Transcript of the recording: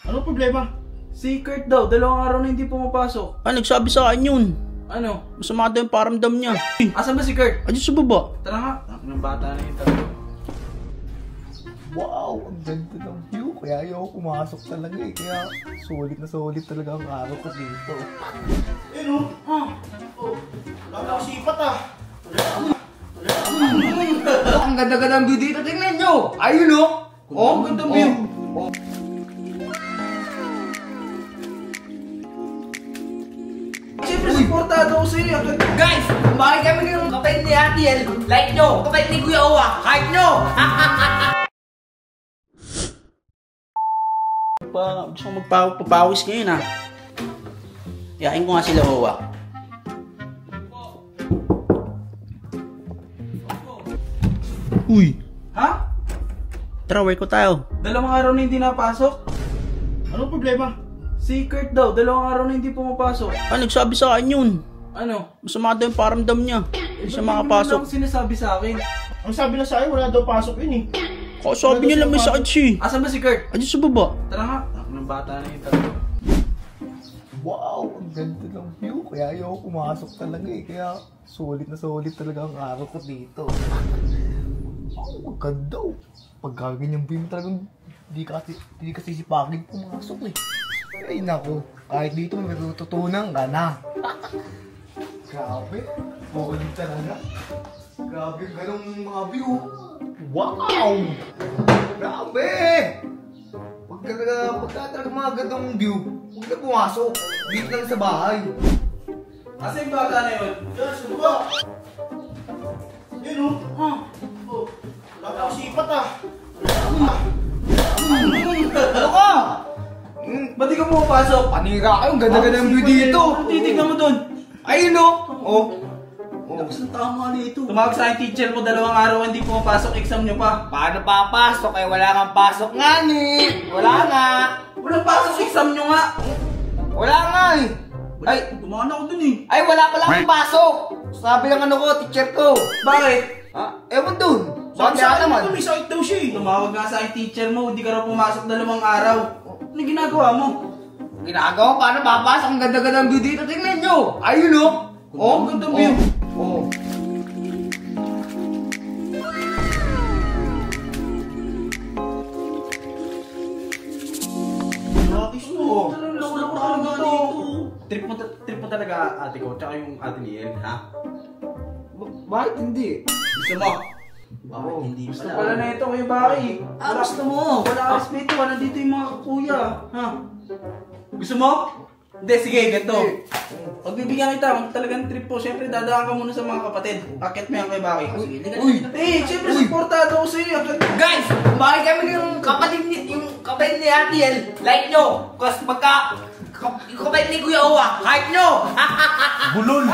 Ano problema? Si Kurt daw, 2 araw na hindi pumapasok. Ah, nagsabi sa akin yun. Ano? Masama daw yung paramdam niya. Asan ba si Kurt? Ayun sa baba. Tara nga. Ang bata na yun talaga. Wow, ang ganda ng view. Kaya ayaw pumasok talaga eh. Kaya sulit talaga ang araw ko dito. Ano? Nakakasipat ah. Ang ganda-ganda ng view dito. Tingnan nyo. Ayun o. Oh, ang ganda view. Siyempre, supportado ko sa'yo. Guys, kumain kami ng kapatid ni Ate El. Like nyo. Kapatid ni Kuya Owa. Heart nyo. Gusto ko magpapawis ngayon ah. Yakin ko nga sila Owa. Uy! Ha? Tara, work ko tayo. 2 araw na hindi napasok? Ano problema? Si Kurt daw, 2 araw na hindi pumapasok. Ah, nagsabi sa akin yun. Ano? Masama daw yung paramdam niya. Hindi siya makapasok. Ano sinasabi sa akin? Ang sabi na sa akin, wala daw pasok yun eh. Sabi niya lang may sakit siya. Asan ba si Kurt? Ayun sa baba. Tara nga. Ang bata na yun talaga. Wow, ang ganda ng view. Kaya ayaw pumasok talaga eh. Kaya sulit talaga ang araw ko dito. Oh, ang ganda oh. Pagka ganyang view talagang di kasi sipagin pumasok eh. Ay naku, kahit dito may matututunan ka na. Grabe, sulit talaga. Grabe, ganong mga view. Wow! Grabe! Pagka talaga mga gandang view, huwag na pumasok. Dito lang sa bahay. Asan yung bata na yun? Yan, subuka. Yun oh. Nakakasipat ah. Ano ka? Ba't di ka pumapasok? Panira kayo, ang ganda-ganda ng view dito. Titignan mo dun. Ayun oh! Oh. Tapos ang tama nito. Tumawag sa akin teacher mo, 2 araw hindi pumapasok, exam nyo pa. Paano papasok? Eh wala kang pasok nga ni. Wala nga. Walang pasok, exam nyo nga. Wala nga eh. Ay, Dumaan ako dun eh. ay wala pala akong pasok. Sabi ng ano ko, teacher ko. Bakit? Ha? Ewan dun. Sabi Sabi sa ka akin naman. may sakit daw siya eh. Tumawag nga sa akin teacher mo, hindi ka raw pumasok 2 araw. Ano ginagawa mo? Ginagawa, paano papasok? Ang ganda-ganda ng view dito. Tingnan nyo. Ayun oh. Oh, ang gandang view. Oh. Nakakis mo. Lolo ko talaga dito. Trip mo talaga ate ko, tsaka yung ate ni El, ha? Bakit hindi? Gusto mo? Bakit hindi Gusto pala na ito kuya Baki. Gusto mo. Wala ka respeto, nandito yung mga kuya. Ha? Gusto mo? Hindi, sige, ganito. Pagbibigyan kita, kung talagang trip po, syempre dadaan ka muna sa mga kapatid. Akit mo yan kay Baki. Uy! Syempre supportado ko sa'yo. Guys, kumain kami ng kapatid ni Ate El. Like nyo. Kasi pagka kapatid ni Kuya Owa, heart nyo. Bulol!